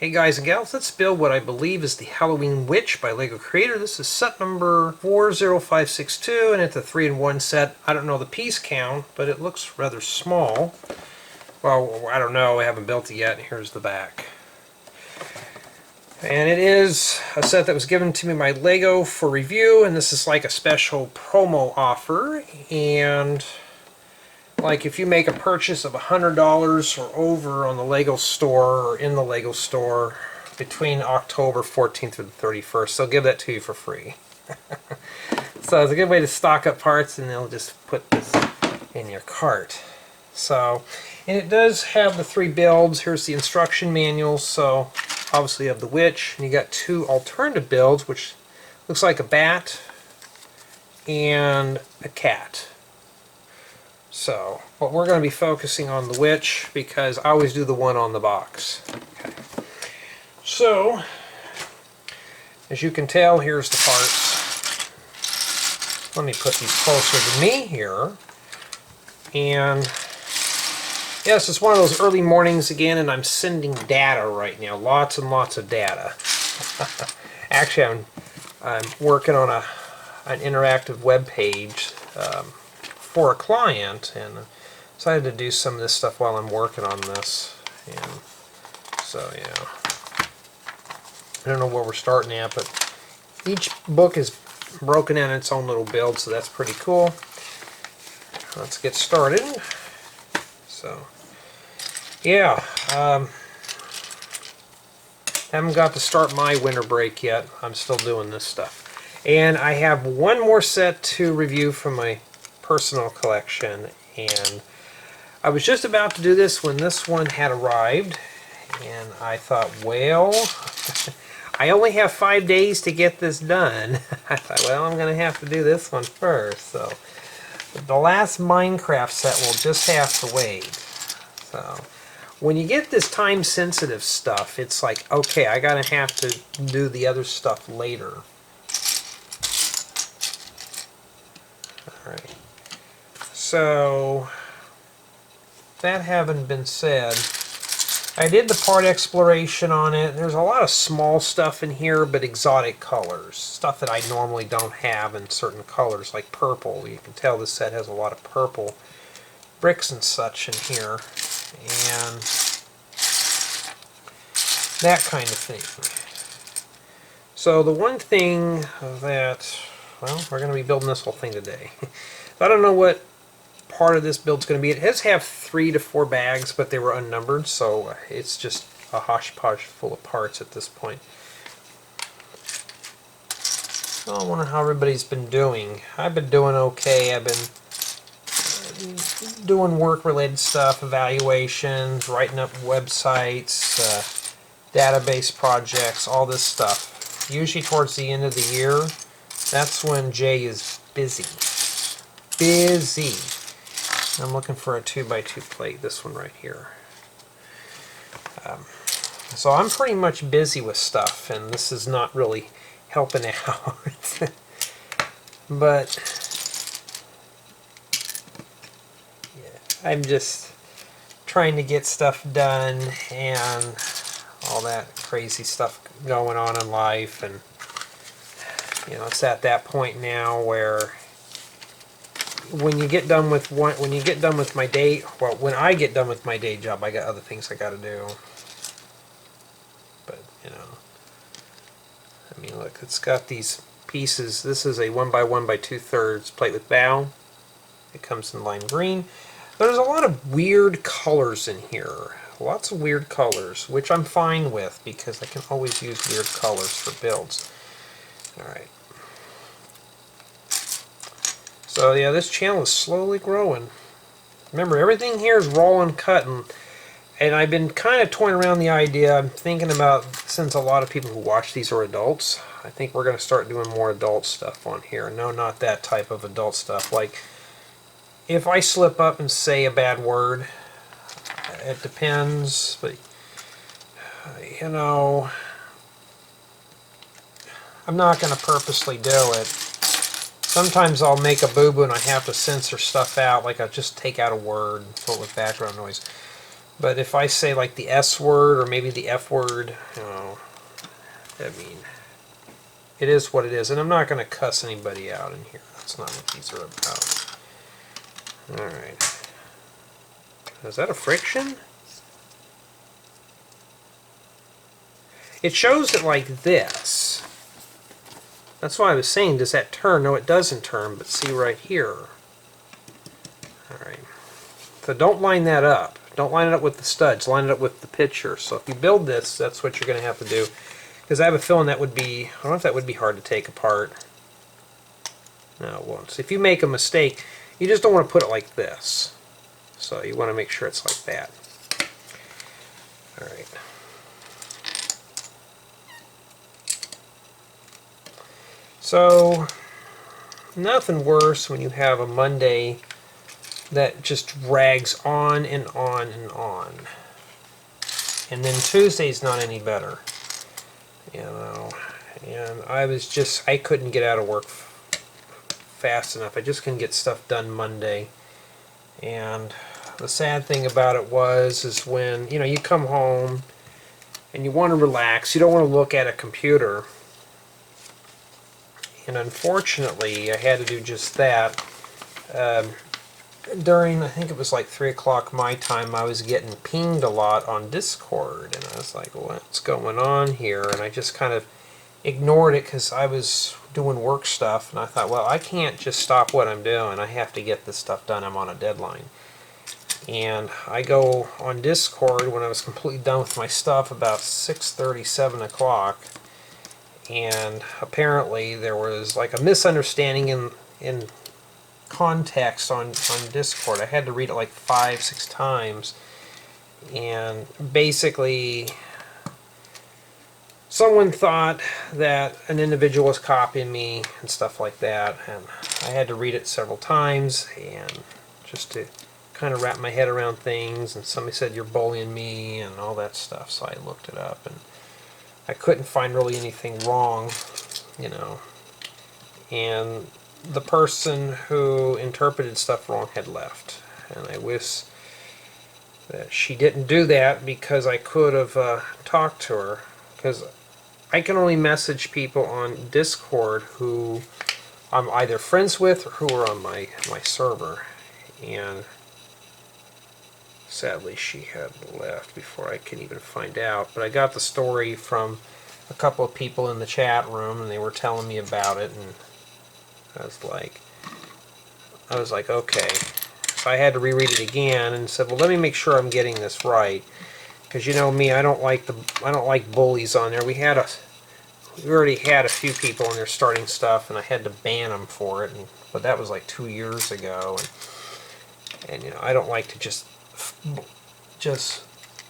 Hey guys and gals, let's build what I believe is the Halloween Witch by LEGO Creator. This is set number 40562 and it's a 3-in-1 set. I don't know the piece count, but it looks rather small. Well, I don't know, I haven't built it yet. Here's the back. And it is a set that was given to me by LEGO for review, and this is like a special promo offer. And like if you make a purchase of $100 or over on the LEGO store or in the LEGO store between October 14th through the 31st, they'll give that to you for free. So it's a good way to stock up parts, and they'll just put this in your cart. So, and it does have the 3 builds. Here's the instruction manual. So obviously you have the witch, and you got 2 alternative builds, which looks like a bat and a cat. So, but we're going to be focusing on the witch because I always do the one on the box. Okay. So, as you can tell, here's the parts. Let me put these closer to me here. And yes, it's one of those early mornings again, and I'm sending data right now. Lots and lots of data. Actually, I'm working on an interactive web page for a client, and decided to do some of this stuff while I'm working on this. And so yeah, I don't know where we're starting at, but each book is broken in its own little build, so that's pretty cool. Let's get started. So yeah, haven't got to start my winter break yet. I'm still doing this stuff, and I have one more set to review from my personal collection, and I was just about to do this when this one had arrived, and I thought, well, I only have 5 days to get this done. I thought, well, I'm going to have to do this one first. So the last Minecraft set will just have to wait. So when you get this time-sensitive stuff, it's like, okay, I gotta have to do the other stuff later. All right. So, that having been said, I did the part exploration on it. There's a lot of small stuff in here, but exotic colors. Stuff that I normally don't have in certain colors, like purple. You can tell this set has a lot of purple bricks and such in here. And that kind of thing. So the one thing that, well, we're going to be building this whole thing today. I don't know what part of this build's going to be. It does have 3 to 4 bags, but they were unnumbered, so it's just a hodgepodge full of parts at this point. So I wonder how everybody's been doing. I've been doing okay. I've been doing work-related stuff, evaluations, writing up websites, database projects, all this stuff. Usually towards the end of the year, that's when Jay is busy. Busy. I'm looking for a 2x2 plate, this one right here. So I'm pretty much busy with stuff, and this is not really helping out. But yeah, I'm just trying to get stuff done and all that crazy stuff going on in life, and you know, it's at that point now where when you get done with my day, well, when I get done with my day job, I got other things I got to do. But you know, I mean, look, it's got these pieces. This is a 1x1 by 2/3 plate with bow. It comes in lime green. There's a lot of weird colors in here. Lots of weird colors, which I'm fine with because I can always use weird colors for builds. Alright. So yeah, this channel is slowly growing. Remember, everything here is raw and cut, and I've been kind of toying around the idea. I'm thinking about, since a lot of people who watch these are adults, I think we're going to start doing more adult stuff on here. No, not that type of adult stuff. Like, if I slip up and say a bad word, it depends, but you know, I'm not going to purposely do it. Sometimes I'll make a boo-boo and I have to censor stuff out, like I'll just take out a word and fill it with background noise. But if I say like the S word or maybe the F word, I mean, it is what it is. And I'm not going to cuss anybody out in here. That's not what these are about. Alright. Is that a friction? It shows it like this. That's why I was saying, does that turn? No, it doesn't turn, but see right here. Alright. So don't line that up. Don't line it up with the studs. Line it up with the picture. So if you build this, that's what you're going to have to do. Because I have a feeling that would be, I don't know if that would be hard to take apart. No, it won't. So if you make a mistake, you just don't want to put it like this. So you want to make sure it's like that. Alright. So, nothing worse when you have a Monday that just drags on and on and on. And then Tuesday's not any better. You know, and I couldn't get out of work fast enough. I just couldn't get stuff done Monday. And the sad thing about it is when, you know, you come home and you want to relax, you don't want to look at a computer. And unfortunately, I had to do just that. During, I think it was like 3 o'clock my time, I was getting pinged a lot on Discord. And I was like, what's going on here? And I just kind of ignored it because I was doing work stuff. And I thought, well, I can't just stop what I'm doing. I have to get this stuff done. I'm on a deadline. And I go on Discord when I was completely done with my stuff about 6:30, 7 o'clock. And apparently there was like a misunderstanding in context on Discord. I had to read it like 5, 6 times. And basically someone thought that an individual was copying me and stuff like that. And I had to read it several times and just to kind of wrap my head around things. And somebody said, you're bullying me and all that stuff. So I looked it up and I couldn't find really anything wrong, you know. And the person who interpreted stuff wrong had left. And I wish that she didn't do that because I could have talked to her. Because I can only message people on Discord who I'm either friends with or who are on my server. And sadly she had left before I could even find out. But I got the story from a couple of people in the chat room and they were telling me about it, and I was like, okay. So I had to reread it again and said, well, let me make sure I'm getting this right, because you know me, I don't like bullies on there. We already had a few people on there starting stuff, and I had to ban them for it. But that was like 2 years ago, and you know, I don't like to just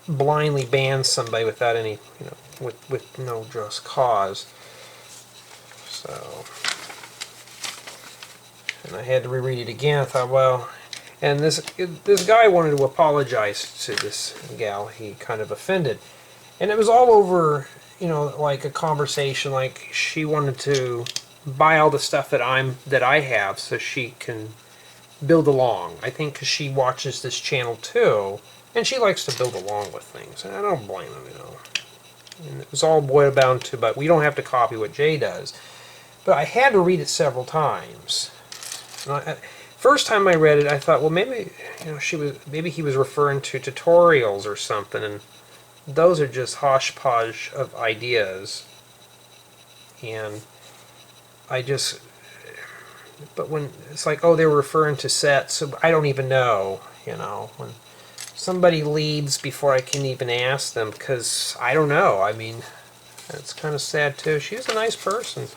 blindly ban somebody without any, you know, with no just cause. So. And I had to reread it again. I thought, well, and this guy wanted to apologize to this gal he kind of offended, and it was all over, you know, like a conversation. Like she wanted to buy all the stuff that I have so she can build along. I think because she watches this channel too, and she likes to build along with things, and I don't blame him, you know. And it was all boiled down to, but we don't have to copy what Jay does. But I had to read it several times. First time I read it, I thought, well, maybe, you know, maybe he was referring to tutorials or something, and those are just hodgepodge of ideas. And but when it's like, oh, they were referring to sets, so I don't even know, you know, when somebody leaves before I can even ask them, because I don't know. I mean, it's kind of sad too. She was a nice person.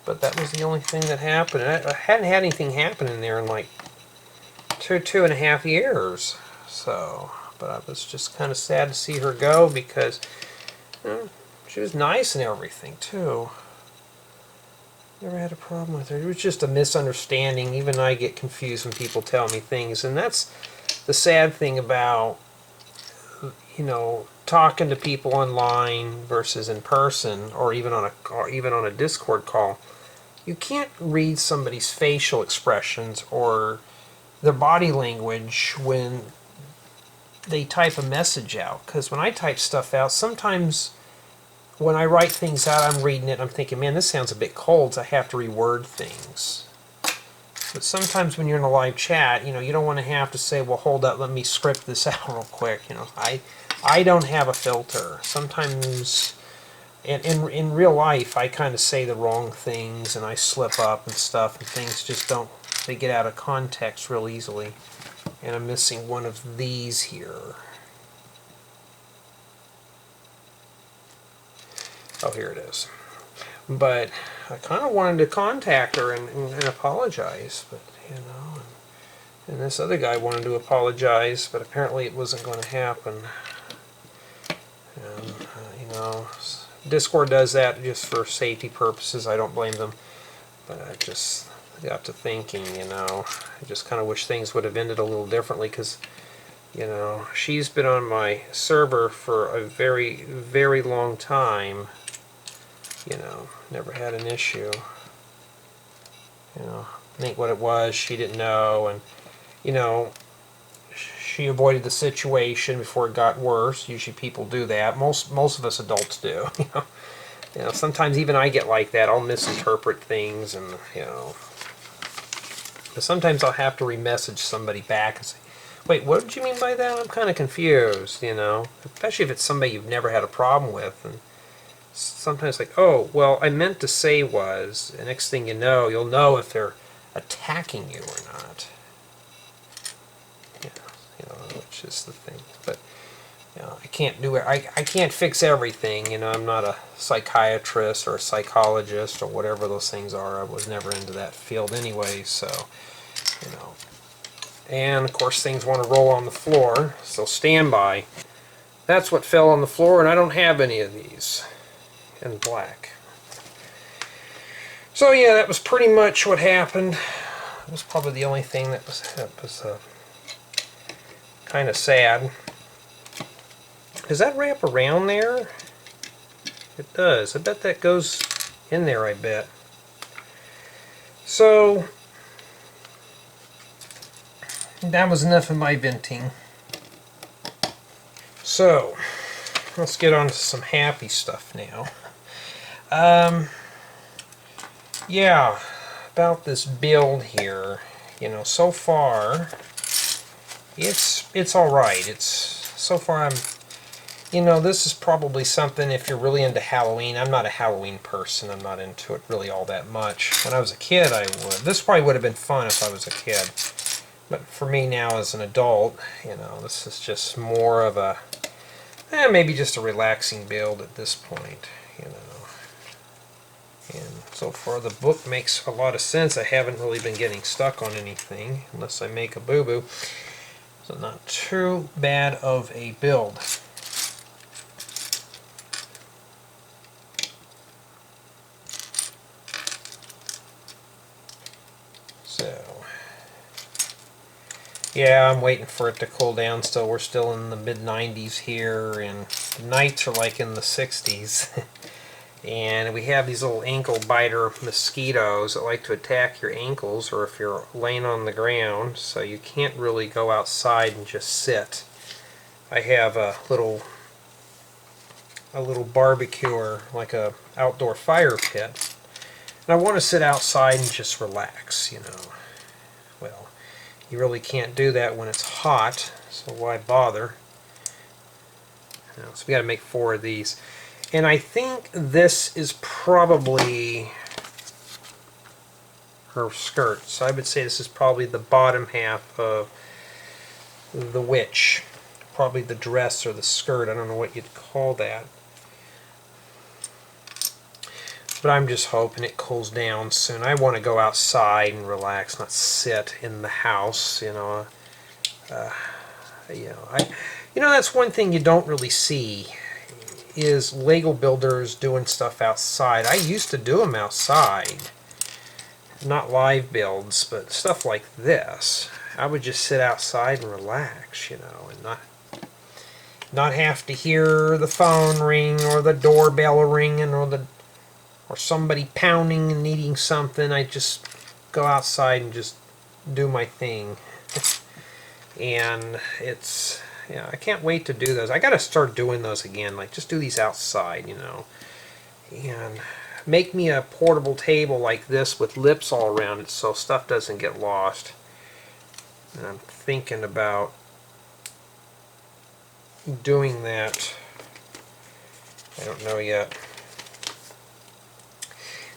But that was the only thing that happened. I hadn't had anything happen in there in like 2.5 years. So, but I was just kind of sad to see her go because, you know, she was nice and everything too. Never had a problem with her. It was just a misunderstanding. Even I get confused when people tell me things, and that's the sad thing about, you know, talking to people online versus in person, or even on a Discord call. You can't read somebody's facial expressions or their body language when they type a message out. Because when I type stuff out, sometimes when I write things out, I'm reading it and I'm thinking, man, this sounds a bit cold, so I have to reword things. But sometimes when you're in a live chat, you know, you don't want to have to say, well, hold up, let me script this out real quick. You know, I don't have a filter. Sometimes in real life, I kind of say the wrong things and I slip up and stuff, and things just don't, they get out of context real easily. And I'm missing one of these here. Oh, here it is. But I kind of wanted to contact her and apologize, but, you know, and this other guy wanted to apologize, but apparently it wasn't going to happen. And, you know, Discord does that just for safety purposes. I don't blame them. But I just got to thinking, you know, I just kind of wish things would have ended a little differently, because, you know, she's been on my server for a very, very long time. You know, never had an issue. You know, I think what it was, she didn't know, and, you know, she avoided the situation before it got worse. Usually people do that. Most of us adults do. You know, sometimes even I get like that. I'll misinterpret things, and, you know, but sometimes I'll have to remessage somebody back and say, wait, what did you mean by that? I'm kind of confused, you know, especially if it's somebody you've never had a problem with. And sometimes like, oh, well, I meant to say was, and next thing you know, you'll know if they're attacking you or not. Yeah, you know, which is the thing. But, you know, I can't do it. I can't fix everything. You know, I'm not a psychiatrist or a psychologist or whatever those things are. I was never into that field anyway, so, you know. And, of course, things want to roll on the floor, so stand by. That's what fell on the floor, and I don't have any of these in black. So yeah, that was pretty much what happened. It was probably the only thing that was kind of sad. Does that wrap around there? It does. I bet that goes in there, I bet. So that was enough of my venting. So let's get on to some happy stuff now. Yeah, about this build here, you know, so far it's all right. It's so far you know, this is probably something if you're really into Halloween. I'm not a Halloween person. I'm not into it really all that much. When I was a kid, I would. This probably would have been fun if I was a kid. But for me now as an adult, you know, this is just more of a maybe just a relaxing build at this point, you know. And so far the book makes a lot of sense. I haven't really been getting stuck on anything unless I make a boo-boo. So not too bad of a build. So yeah, I'm waiting for it to cool down still. We're still in the mid-90s here, and the nights are like in the 60s. And we have these little ankle biter mosquitoes that like to attack your ankles, or if you're laying on the ground, so you can't really go outside and just sit. I have a little barbecue, like a outdoor fire pit, and I want to sit outside and just relax, you know. Well, you really can't do that when it's hot, so why bother? You know, so we got to make 4 of these. And I think this is probably her skirt. So I would say this is probably the bottom half of the witch. Probably the dress or the skirt. I don't know what you'd call that. But I'm just hoping it cools down soon. I want to go outside and relax, not sit in the house, you know. You know, that's one thing you don't really see, is Lego builders doing stuff outside. I used to do them outside. Not live builds, but stuff like this. I would just sit outside and relax, you know, and not have to hear the phone ring or the doorbell ringing or somebody pounding and needing something. I just go outside and just do my thing. And it's Yeah, I can't wait to do those. I got to start doing those again. Like, just do these outside, you know. And make me a portable table like this with lips all around it so stuff doesn't get lost. And I'm thinking about doing that. I don't know yet.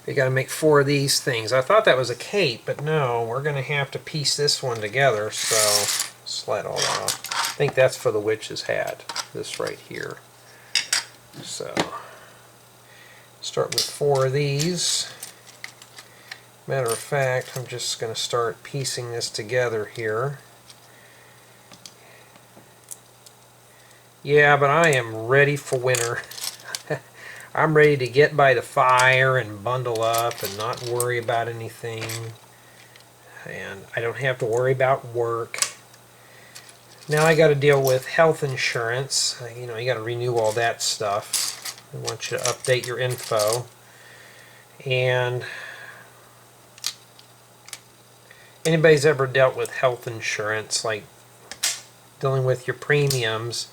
We got to make 4 of these things. I thought that was a cape, but no, we're going to have to piece this one together, so slide all off. I think that's for the witch's hat, this right here. So, start with 4 of these. Matter of fact, I'm just going to start piecing this together here. Yeah, but I am ready for winter. I'm ready to get by the fire and bundle up and not worry about anything. And I don't have to worry about work. Now I got to deal with health insurance. You know, you got to renew all that stuff. I want you to update your info. And anybody's ever dealt with health insurance, like dealing with your premiums,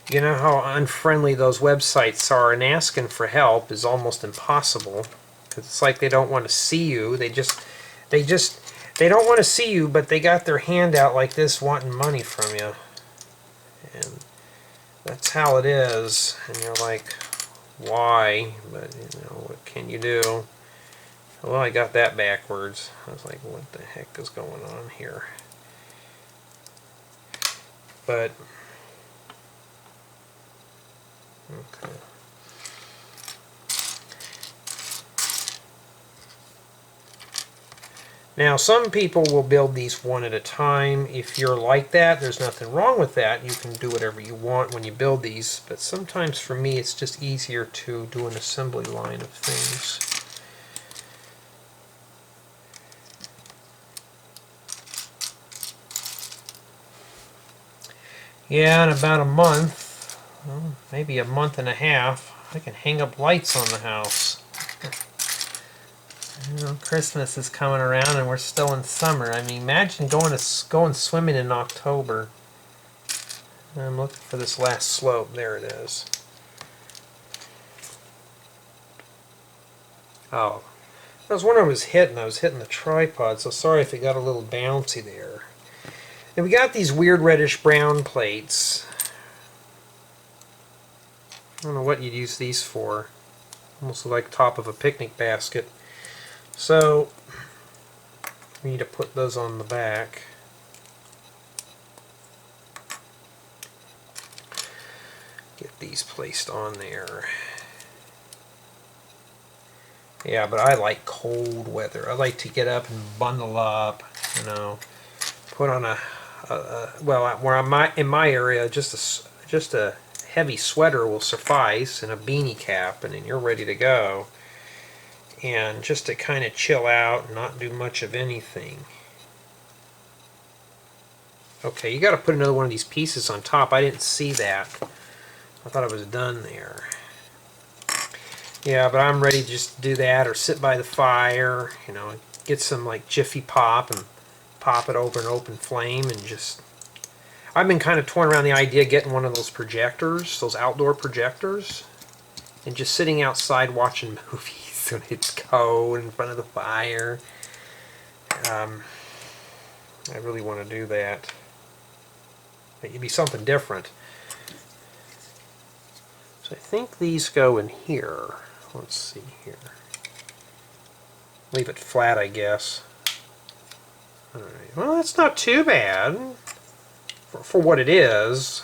you know how unfriendly those websites are, and asking for help is almost impossible because it's like they don't want to see you. They don't want to see you, but they got their hand out like this wanting money from you. And that's how it is. And you're like, why? But you know, what can you do? Well, I got that backwards. I was like, what the heck is going on here? But okay. Now, some people will build these one at a time. If you're like that, there's nothing wrong with that. You can do whatever you want when you build these. But sometimes for me, it's just easier to do an assembly line of things. Yeah, in about a month, well, maybe a month and a half, I can hang up lights on the house. You know, Christmas is coming around and we're still in summer. I mean, imagine going swimming in October. I'm looking for this last slope. There it is. Oh, I was wondering what I was hitting. I was hitting the tripod, so sorry if it got a little bouncy there. And we got these weird reddish brown plates. I don't know what you'd use these for. Almost like the top of a picnic basket. So we need to put those on the back. Get these placed on there. Yeah, but I like cold weather. I like to get up and bundle up, you know, put on well, where I'm in my area, just a heavy sweater will suffice, and a beanie cap, and then you're ready to go. And just to kind of chill out and not do much of anything. Okay, you got to put another one of these pieces on top. I didn't see that. I thought it was done there. Yeah, but I'm ready to just do that or sit by the fire, you know, get some like Jiffy Pop and pop it over an open flame and just... I've been kind of torn around the idea of getting one of those projectors, those outdoor projectors, and just sitting outside watching movies when it's cold in front of the fire. I really want to do that. It'd be something different. So I think these go in here. Let's see here. Leave it flat, I guess. Alright, well, that's not too bad for what it is.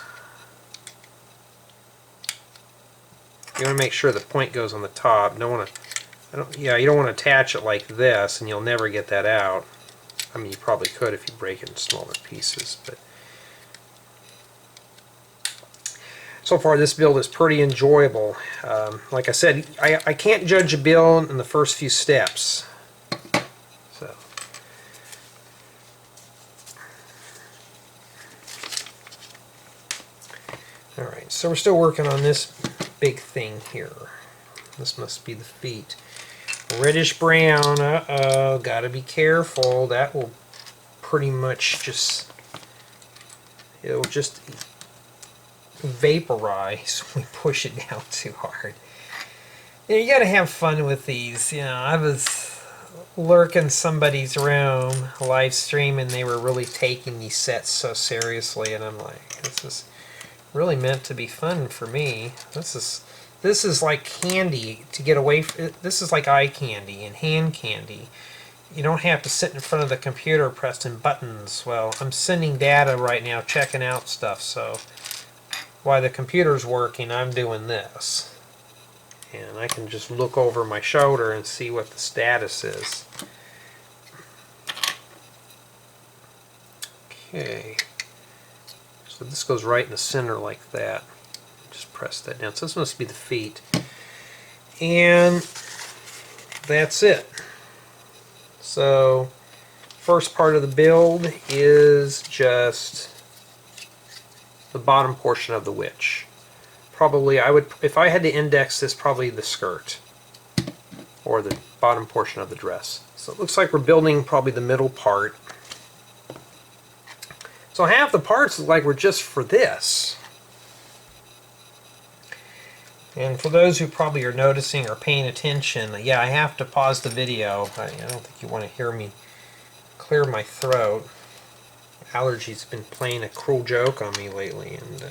You want to make sure the point goes on the top. You don't want to attach it like this, and you'll never get that out. I mean, you probably could if you break it in smaller pieces, but so far this build is pretty enjoyable. Like I said, I can't judge a build in the first few steps. So, alright, so we're still working on this big thing here. This must be the feet. Reddish brown, uh-oh, gotta be careful. That will pretty much just, it'll just vaporize when we push it down too hard. You gotta have fun with these. I was lurking somebody's room live stream and they were really taking these sets so seriously, and I'm like, this is really meant to be fun for me. This is like candy to get away from. This is like eye candy and hand candy. You don't have to sit in front of the computer pressing buttons. Well, I'm sending data right now, checking out stuff, so while the computer's working, I'm doing this. And I can just look over my shoulder and see what the status is. Okay. So this goes right in the center like that. Just press that down. So this must be the feet. And that's it. So first part of the build is just the bottom portion of the witch. Probably I would, if I had to index this, probably the skirt or the bottom portion of the dress. So it looks like we're building probably the middle part. So half the parts look like we're just for this. And for those who probably are noticing or paying attention, yeah, I have to pause the video. I don't think you want to hear me clear my throat. Allergies have been playing a cruel joke on me lately, and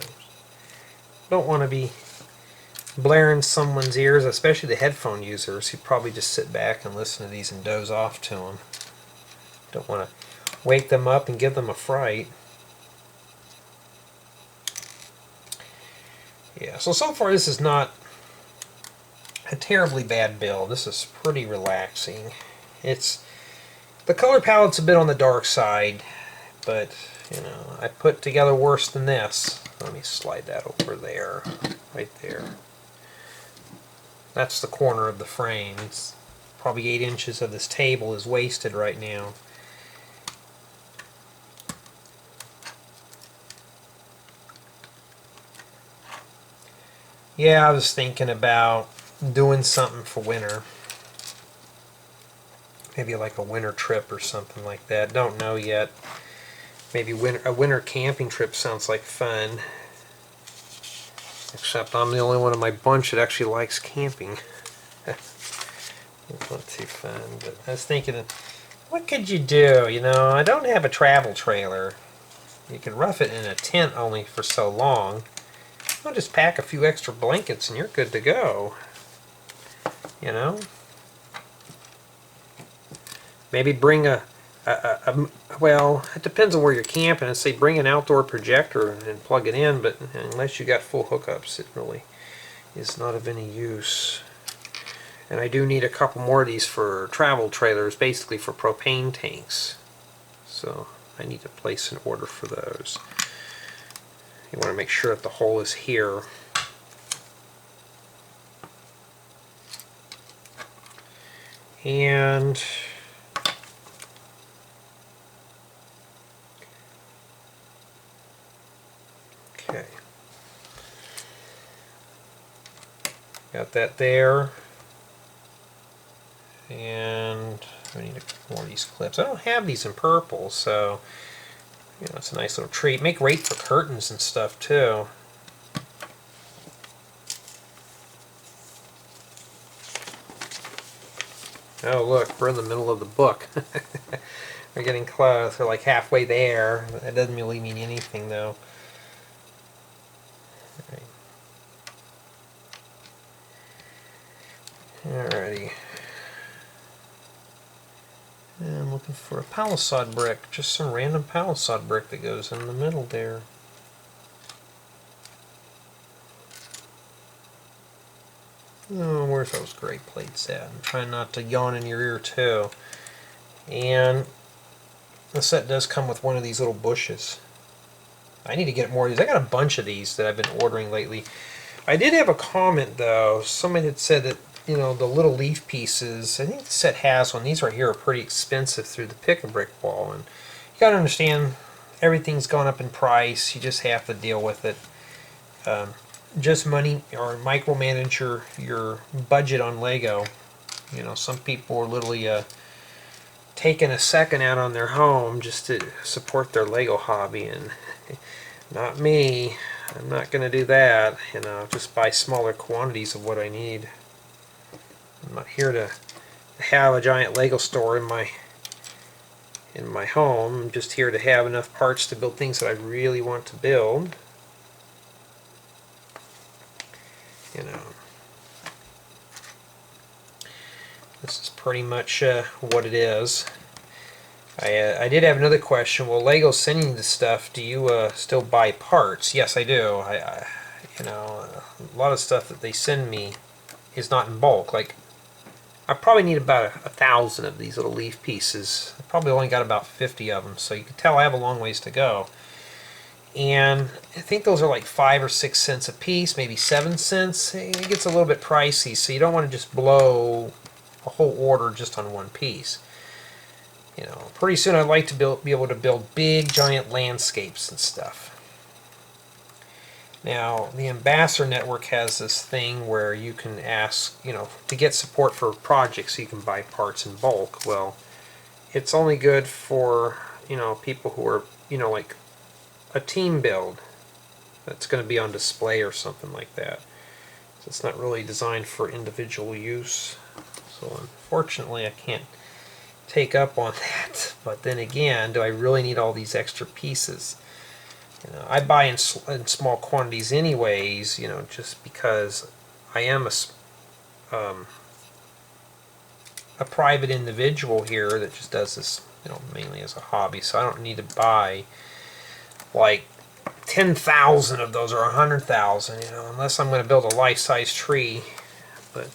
don't want to be blaring someone's ears, especially the headphone users who probably just sit back and listen to these and doze off to them. Don't want to wake them up and give them a fright. Yeah, so far this is not a terribly bad build. This is pretty relaxing. The color palette's a bit on the dark side, but I put together worse than this. Let me slide that over there, right there. That's the corner of the frame. It's probably 8 inches of this table is wasted right now. Yeah, I was thinking about doing something for winter. Maybe like a winter trip or something like that. Don't know yet. Maybe a winter camping trip sounds like fun. Except I'm the only one in my bunch that actually likes camping. It's not too fun, but I was thinking, what could you do? I don't have a travel trailer. You can rough it in a tent only for so long. I'll just pack a few extra blankets and you're good to go. Maybe bring well, it depends on where you're camping. And say bring an outdoor projector and plug it in, but unless you got full hookups, it really is not of any use. And I do need a couple more of these for travel trailers, basically for propane tanks. So I need to place an order for those. You want to make sure that the hole is here. And okay, got that there. And I need more of these clips. I don't have these in purple, so it's a nice little treat. Make great for curtains and stuff too. Oh look, we're in the middle of the book. We're getting close. We're like halfway there. That doesn't really mean anything though. Alrighty. And I'm looking for a palisade brick. Just some random palisade brick that goes in the middle there. Oh, where's those great plates at? I'm trying not to yawn in your ear too. And the set does come with one of these little bushes. I need to get more of these. I got a bunch of these that I've been ordering lately. I did have a comment though. Somebody had said that the little leaf pieces, I think the set has one. These right here are pretty expensive through the Pick-a-Brick wall. And you got to understand, everything's gone up in price. You just have to deal with it. Just money or micromanage your budget on Lego. Some people are literally taking a second out on their home just to support their Lego hobby, and not me. I'm not going to do that, just buy smaller quantities of what I need. I'm not here to have a giant Lego store in my home. I'm just here to have enough parts to build things that I really want to build. This is pretty much what it is. I did have another question. Well, Lego's sending you the stuff. Do you still buy parts? Yes, I do. A lot of stuff that they send me is not in bulk. Like, I probably need about 1,000 of these little leaf pieces. I probably only got about 50 of them, so you can tell I have a long ways to go. And I think those are like 5 or 6 cents a piece, maybe 7 cents. It gets a little bit pricey, so you don't want to just blow a whole order just on one piece. Pretty soon I'd like to be able to build big, giant landscapes and stuff. Now, the Ambassador Network has this thing where you can ask, to get support for projects, so you can buy parts in bulk. Well, it's only good for, people who are, like a team build that's going to be on display or something like that. So it's not really designed for individual use. So unfortunately, I can't take up on that. But then again, do I really need all these extra pieces? I buy in small quantities anyways, just because I am a private individual here that just does this, mainly as a hobby. So I don't need to buy like 10,000 of those or 100,000, unless I'm going to build a life-size tree. But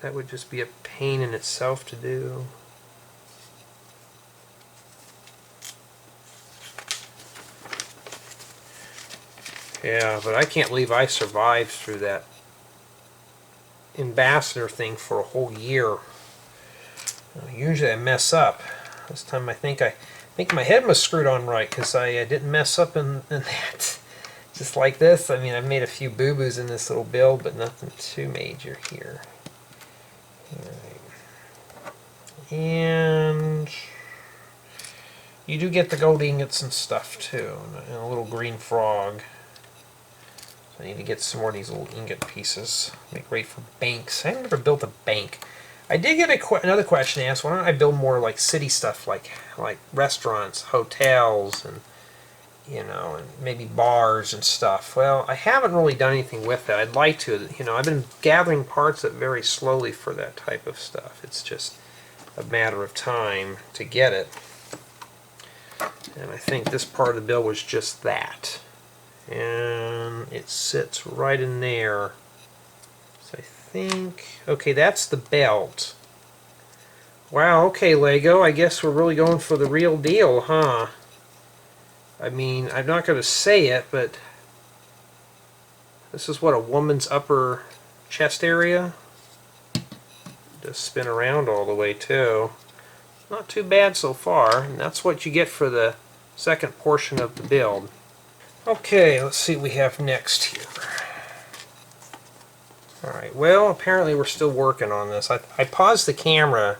that would just be a pain in itself to do. Yeah, but I can't believe I survived through that Ambassador thing for a whole year. Usually I mess up. This time I think my head was screwed on right, because I didn't mess up in that. Just like this. I mean, I've made a few boo-boos in this little build, but nothing too major here. Right. And you do get the gold ingots and stuff too, and a little green frog. So I need to get some more of these little ingot pieces. Make great for banks. I've never built a bank. I did get another question asked. Why don't I build more like city stuff, like restaurants, hotels, and and maybe bars and stuff. Well, I haven't really done anything with that. I'd like to. I've been gathering parts very slowly for that type of stuff. It's just a matter of time to get it. And I think this part of the build was just that. And it sits right in there. So I think, okay, that's the belt. Wow, okay, Lego, I guess we're really going for the real deal, huh? I mean, I'm not going to say it, but this is what, a woman's upper chest area? Does spin around all the way too. Not too bad so far, and that's what you get for the second portion of the build. Okay, let's see what we have next here. Alright, well, apparently we're still working on this. I paused the camera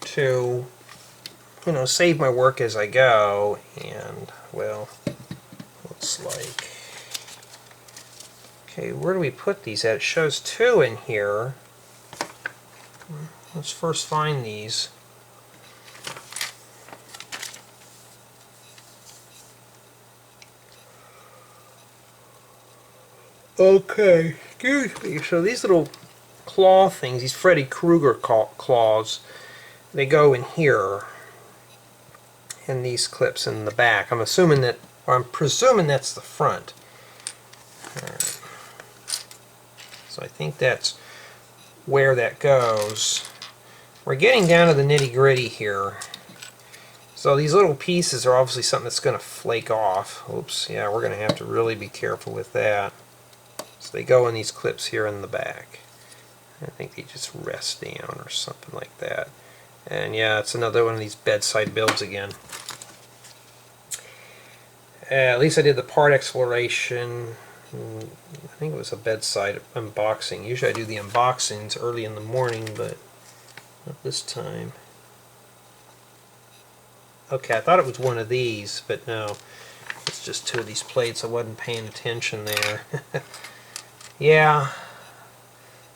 to, save my work as I go, and, well, looks like... Okay, where do we put these at? It shows 2 in here. Let's first find these. Okay, excuse me. So these little claw things, these Freddy Krueger claws, they go in here, and these clips in the back. I'm presuming that's the front. Alright. So I think that's where that goes. We're getting down to the nitty-gritty here. So these little pieces are obviously something that's going to flake off. Oops, yeah, we're going to have to really be careful with that. So they go in these clips here in the back. I think they just rest down or something like that. And yeah, it's another one of these bedside builds again. At least I did the part exploration. I think it was a bedside unboxing. Usually I do the unboxings early in the morning, but not this time. Okay, I thought it was one of these, but no. It's just two of these plates. I wasn't paying attention there. Yeah.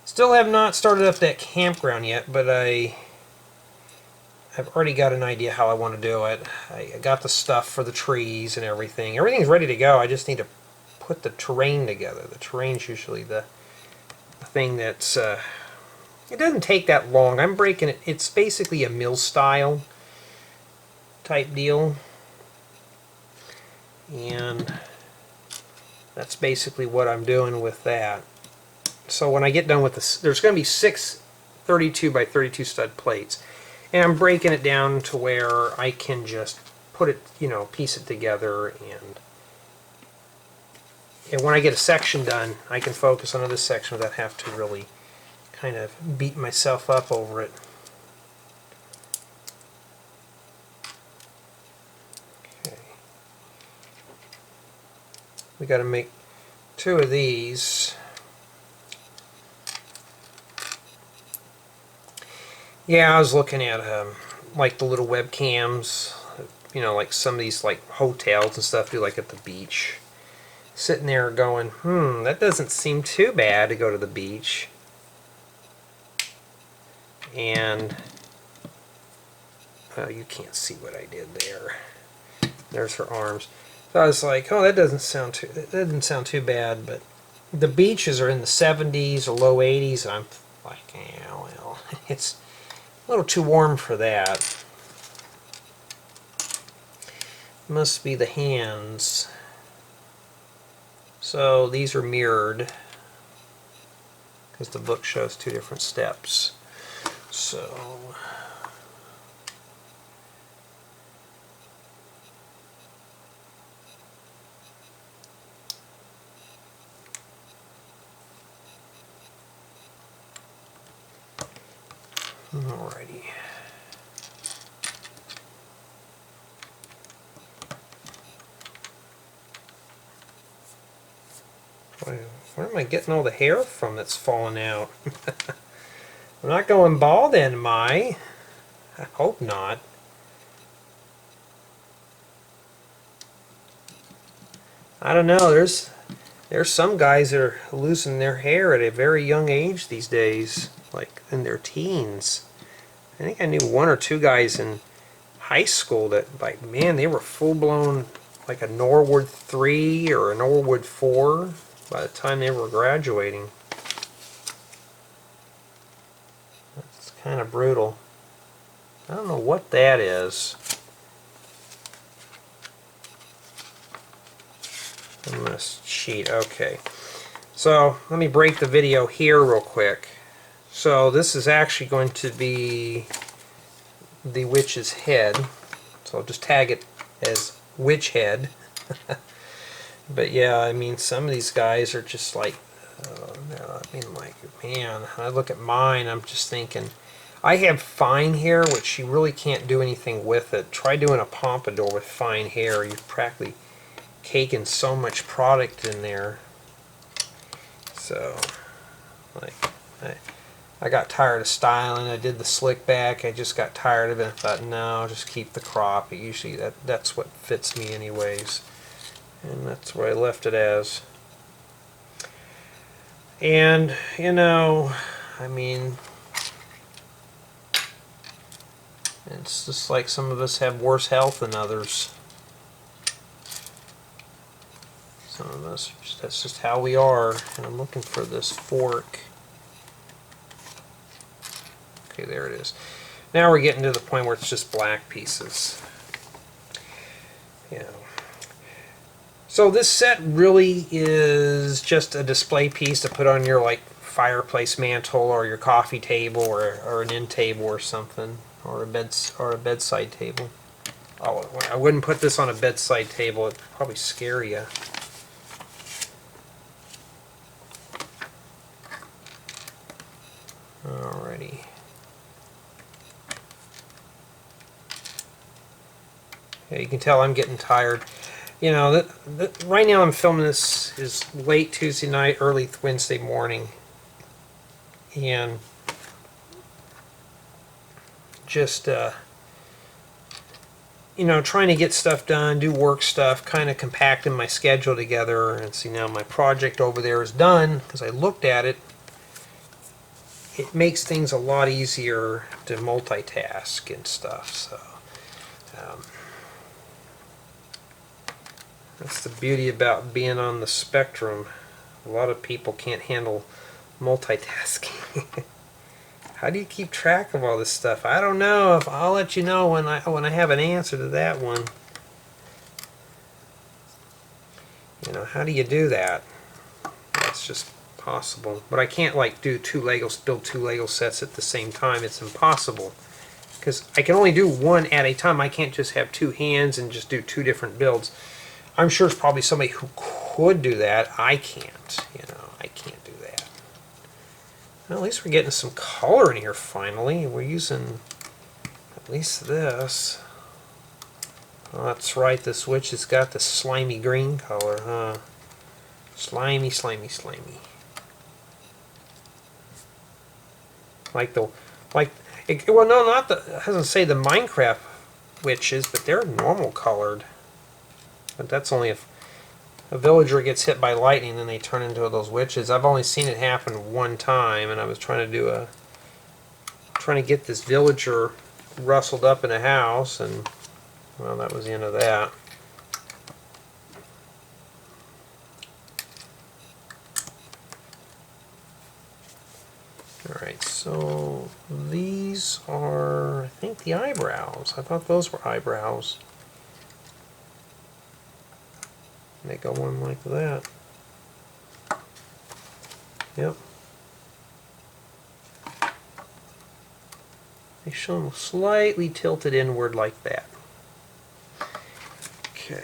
Still have not started up that campground yet, but I've already got an idea how I want to do it. I got the stuff for the trees and everything. Everything's ready to go. I just need to put the terrain together. The terrain's usually the thing that's... it doesn't take that long. I'm breaking it. It's basically a mill style type deal. And that's basically what I'm doing with that. So when I get done with this, there's going to be 6 32 by 32 stud plates. And I'm breaking it down to where I can just put it, piece it together. And when I get a section done, I can focus on this section without having to really kind of beat myself up over it. Okay. We got to make 2 of these. Yeah, I was looking at like the little webcams, like some of these like hotels and stuff do, like at the beach. Sitting there going, that doesn't seem too bad to go to the beach. And you can't see what I did there. There's her arms. So I was like, oh, that doesn't sound too bad. But the beaches are in the 70s or low 80s, and I'm like, yeah, well, it's a little too warm for that. Must be the hands. So these are mirrored because the book shows 2 different steps. So alrighty. Where am I getting all the hair from that's falling out? I'm not going bald, am I? I hope not. I don't know. There's some guys that are losing their hair at a very young age these days, like in their teens. I think I knew 1 or 2 guys in high school that, like, man, they were full-blown, like a Norwood 3 or a Norwood 4 by the time they were graduating. That's kind of brutal. I don't know what that is. On this sheet, okay. So let me break the video here real quick. So this is actually going to be the witch's head. So I'll just tag it as witch head. But yeah, I mean, some of these guys are just like, man, I look at mine, I'm just thinking, I have fine hair, which you really can't do anything with it. Try doing a pompadour with fine hair. You're practically caking so much product in there. So, like, I got tired of styling. I did the slick back. I just got tired of it. I thought, no, just keep the crop. Usually that's what fits me anyways. And that's where I left it as. And, I mean, it's just like some of us have worse health than others. Some of us, that's just how we are. And I'm looking for this fork. Okay, there it is. Now we're getting to the point where it's just black pieces. So this set really is just a display piece to put on your, like, fireplace mantle or your coffee table or an end table or something, or a bedside table. Oh, I wouldn't put this on a bedside table. It'd probably scare you. Alrighty. Yeah, you can tell I'm getting tired. Right now I'm filming this is late Tuesday night, early Wednesday morning. And just, you know, trying to get stuff done, do work stuff, kind of compacting my schedule together. And see, now my project over there is done because I looked at it. It makes things a lot easier to multitask and stuff. So that's the beauty about being on the spectrum. A lot of people can't handle multitasking. How do you keep track of all this stuff? I don't know. I'll let you know when I have an answer to that one. You know, how do you do that? That's just possible. But I can't like build two Lego sets at the same time. It's impossible. Because I can only do one at a time. I can't just have two hands and just do two different builds. I'm sure there's probably somebody who could do that. I can't. You know, I can't do that. Well, at least we're getting some color in here finally. We're using at least this. Oh, that's right, the switch has got the slimy green color, huh? Slimy, slimy, slimy. Well, no, not the, it doesn't say the Minecraft witches, but they're normal colored. But that's only if a villager gets hit by lightning and they turn into those witches. I've only seen it happen one time, and I was trying to get this villager rustled up in a house, and well, that was the end of that. Alright, so these are, I think, the eyebrows. I thought those were eyebrows. They go on like that. Yep. They show them slightly tilted inward like that. Okay.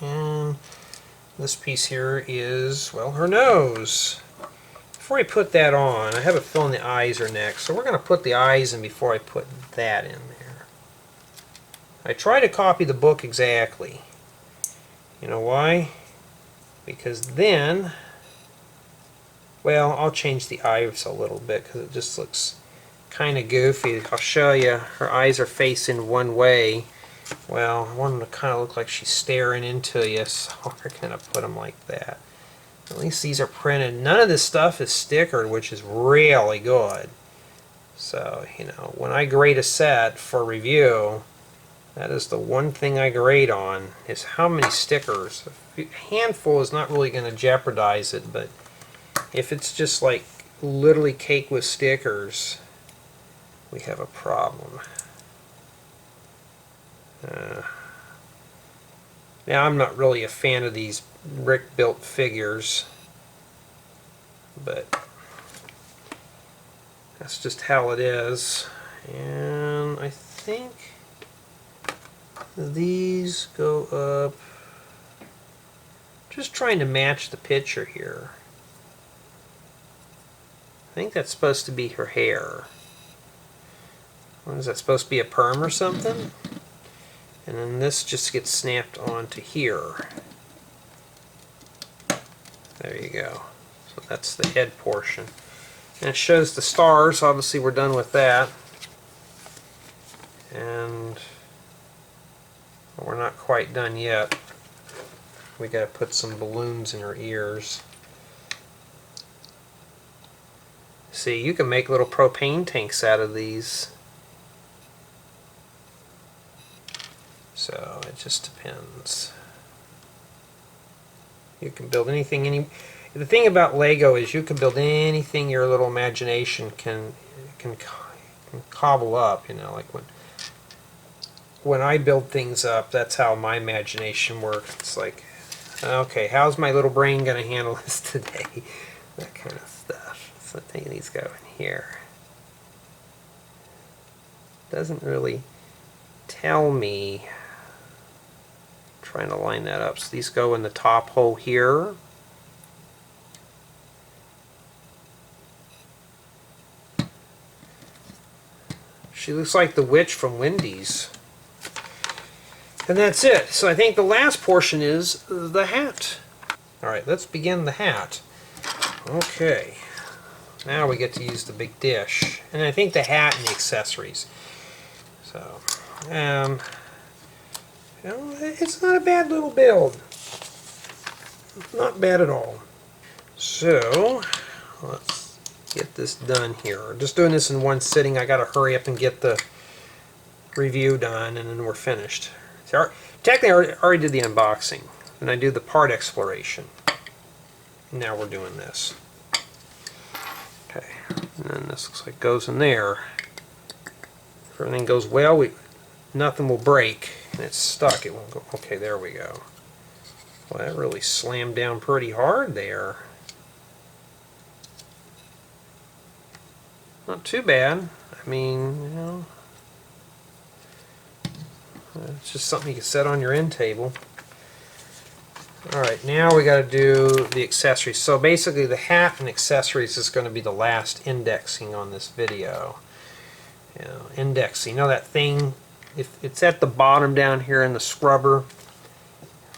And this piece here is, well, her nose. Before I put that on, I have a feeling the eyes are next. So we're going to put the eyes in before I put that in there. I try to copy the book exactly. You know why? Because then, well, I'll change the eyes a little bit because it just looks kind of goofy. I'll show you. Her eyes are facing one way. Well, I want them to kind of look like she's staring into you, so we're going to put them like that. At least these are printed. None of this stuff is stickered, which is really good. So, you know, when I grade a set for review, that is the one thing I grade on, is how many stickers. A handful is not really going to jeopardize it, but if it's just like literally caked with stickers, we have a problem. Now, I'm not really a fan of these brick-built figures, but that's just how it is. And I think these go up, just trying to match the picture here. I think that's supposed to be her hair. What is that, supposed to be a perm or something? And then this just gets snapped onto here. There you go. So that's the head portion. And it shows the stars. Obviously we're done with that. And we're not quite done yet. We got to put some balloons in her ears. See, you can make little propane tanks out of these. So it just depends. You can build anything. The thing about Lego is you can build anything your little imagination can cobble up. You know, like when I build things up, that's how my imagination works. It's like, okay, how's my little brain going to handle this today? That kind of stuff. So I think these go in here. Doesn't really tell me. Trying to line that up. So these go in the top hole here. She looks like the witch from Wendy's. And that's it. So I think the last portion is the hat. Alright, let's begin the hat. Okay. Now we get to use the big dish. And I think the hat and the accessories. So, you know, it's not a bad little build. Not bad at all. So, let's get this done here. I'm just doing this in one sitting. I got to hurry up and get the review done, and then we're finished. So, technically, I already did the unboxing, and I do the part exploration. Now we're doing this. Okay, and then this looks like goes in there. If everything goes well, nothing will break, and it's stuck. It won't go. Okay, there we go. Well, that really slammed down pretty hard there. Not too bad. I mean, you know, it's just something you can set on your end table. Alright, now we got to do the accessories. So basically the hat and accessories is going to be the last indexing on this video. You know, indexing, you know that thing, if it's at the bottom down here in the scrubber,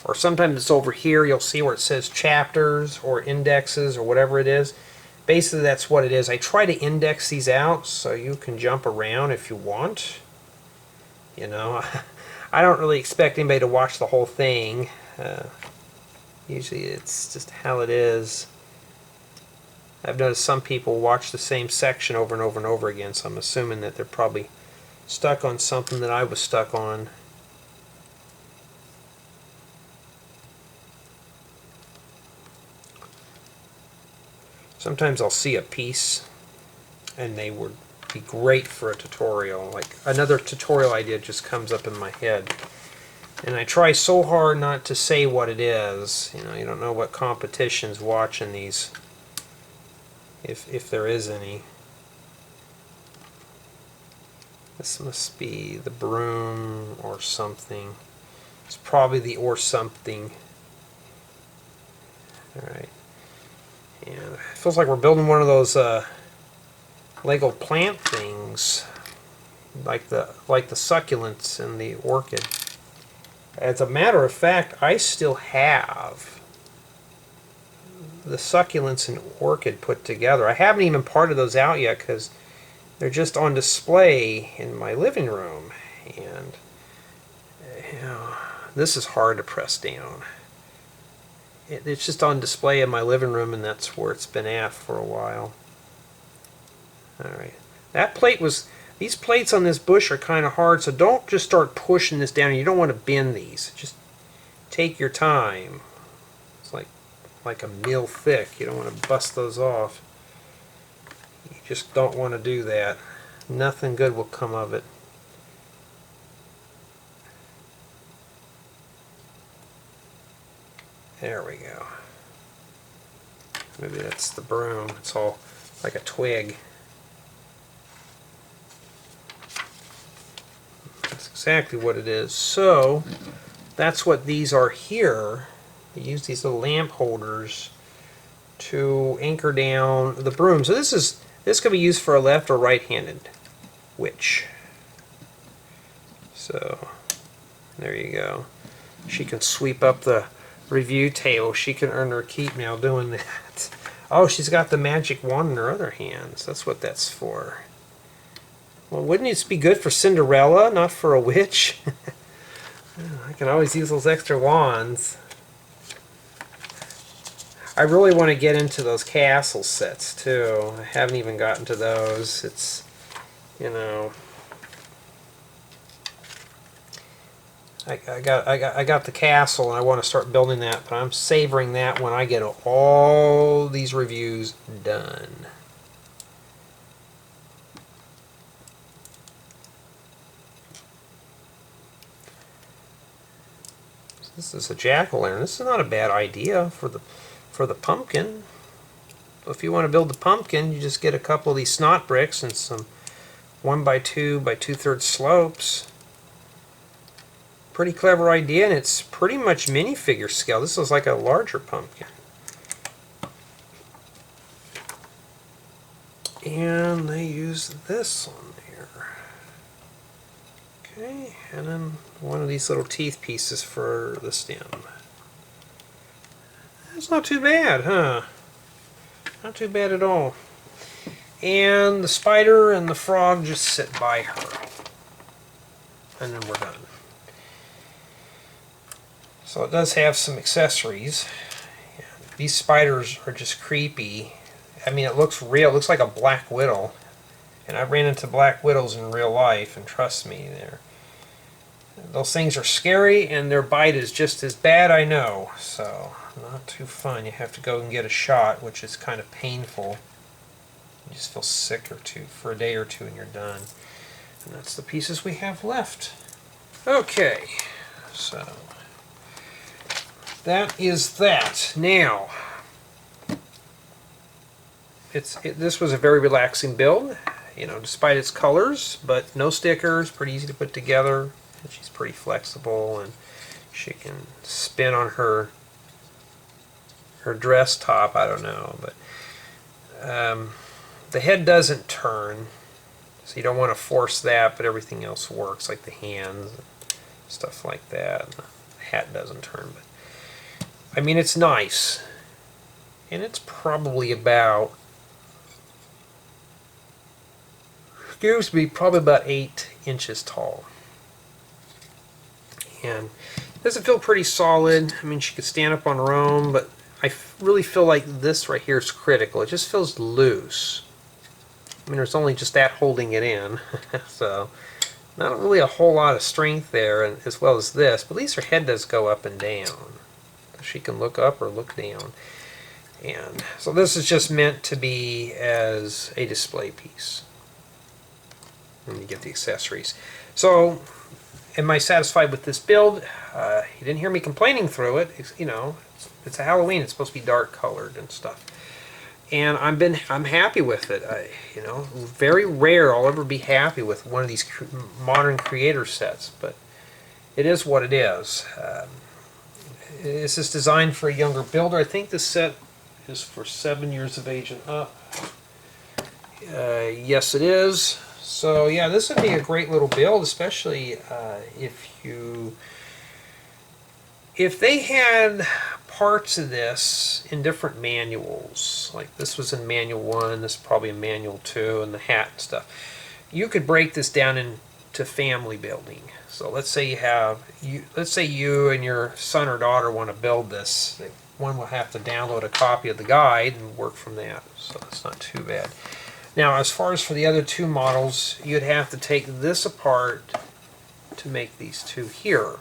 or sometimes it's over here, you'll see where it says chapters or indexes or whatever it is. Basically that's what it is. I try to index these out so you can jump around if you want. You know, I don't really expect anybody to watch the whole thing. Usually it's just how it is. I've noticed some people watch the same section over and over and over again, so I'm assuming that they're probably stuck on something that I was stuck on. Sometimes I'll see a piece and they would be great for a tutorial. Like another tutorial idea just comes up in my head. And I try so hard not to say what it is. You know, you don't know what competition's watching these, if there is any. This must be the broom or something. It's probably the or something. Alright. And it feels like we're building one of those Lego plant things. Like the succulents and the orchid. As a matter of fact, I still have the succulents and orchid put together. I haven't even parted those out yet because they're just on display in my living room. And you know, this is hard to press down. It's just on display in my living room, and that's where it's been at for a while. Alright. That plate was... These plates on this bush are kind of hard, so don't just start pushing this down. You don't want to bend these. Just take your time. It's like a mil thick. You don't want to bust those off. You just don't want to do that. Nothing good will come of it. There we go. Maybe that's the broom. It's all like a twig. That's exactly what it is. So that's what these are here. They use these little lamp holders to anchor down the broom. So this can be used for a left or right-handed witch. So there you go. She can sweep up the review table. She can earn her keep now doing that. Oh, she's got the magic wand in her other hands. That's what that's for. Well, wouldn't it be good for Cinderella, not for a witch? I can always use those extra wands. I really want to get into those castle sets, too. I haven't even gotten to those. It's, you know... I got the castle, and I want to start building that, but I'm savoring that when I get all these reviews done. This is a jack-o'-lantern. This is not a bad idea for the pumpkin. If you want to build the pumpkin, you just get a couple of these snot bricks and some 1x2 by 2/3 slopes. Pretty clever idea, and it's pretty much minifigure scale. This is like a larger pumpkin. And they use this on there. Okay, and then one of these little teeth pieces for the stem. That's not too bad, huh? Not too bad at all. And the spider and the frog just sit by her. and then we're done. So it does have some accessories. These spiders are just creepy. I mean, it looks real. It looks like a black widow. And I ran into black widows in real life, and trust me, those things are scary, and their bite is just as bad, I know. So, not too fun. You have to go and get a shot, which is kind of painful. You just feel sick for a day or two, and you're done. And that's the pieces we have left. Okay, so that is that. Now, this was a very relaxing build, you know, despite its colors, but no stickers, pretty easy to put together. And she's pretty flexible, and she can spin on her dress top. I don't know, but the head doesn't turn, so you don't want to force that, but everything else works, like the hands and stuff like that. And the hat doesn't turn, but I mean, it's nice, and it's probably about, excuse me, probably about 8 inches tall. And it doesn't feel pretty solid. I mean, she could stand up on her own, but I really feel like this right here is critical. It just feels loose. I mean, there's only just that holding it in, so not really a whole lot of strength there, and as well as this, but at least her head does go up and down. She can look up or look down. And so this is just meant to be as a display piece. And you get the accessories. So, am I satisfied with this build? You didn't hear me complaining through it. You know, it's a Halloween. It's supposed to be dark colored and stuff. And I'm happy with it. You know, very rare I'll ever be happy with one of these modern creator sets, but it is what it is. This is designed for a younger builder. I think this set is for 7 years of age and up. Yes, it is. So yeah, this would be a great little build, especially if they had parts of this in different manuals. Like this was in manual 1, this is probably in manual 2, and the hat and stuff. You could break this down into family building. So let's say you and your son or daughter want to build this. One will have to download a copy of the guide and work from that. So it's not too bad. Now, as far as for the other 2 models, you'd have to take this apart to make these 2 here.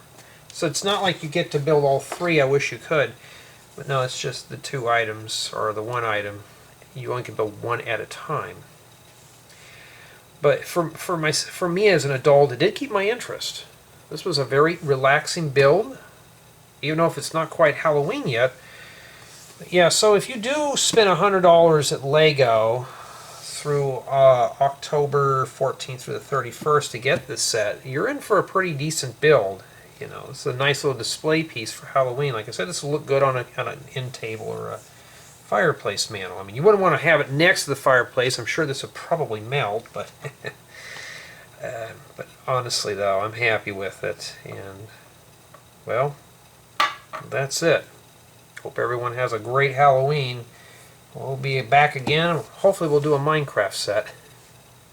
So it's not like you get to build all 3. I wish you could. But no, it's just the 2 items, or the 1 item. You only can build 1 at a time. But for me as an adult, it did keep my interest. This was a very relaxing build, even though if it's not quite Halloween yet. But yeah, so if you do spend $100 at LEGO through October 14th through the 31st to get this set, you're in for a pretty decent build. You know, it's a nice little display piece for Halloween. Like I said, this will look good on an end table or a fireplace mantle. I mean, you wouldn't want to have it next to the fireplace. I'm sure this would probably melt, but but honestly, though, I'm happy with it. And well, that's it. Hope everyone has a great Halloween. We'll be back again. Hopefully, we'll do a Minecraft set.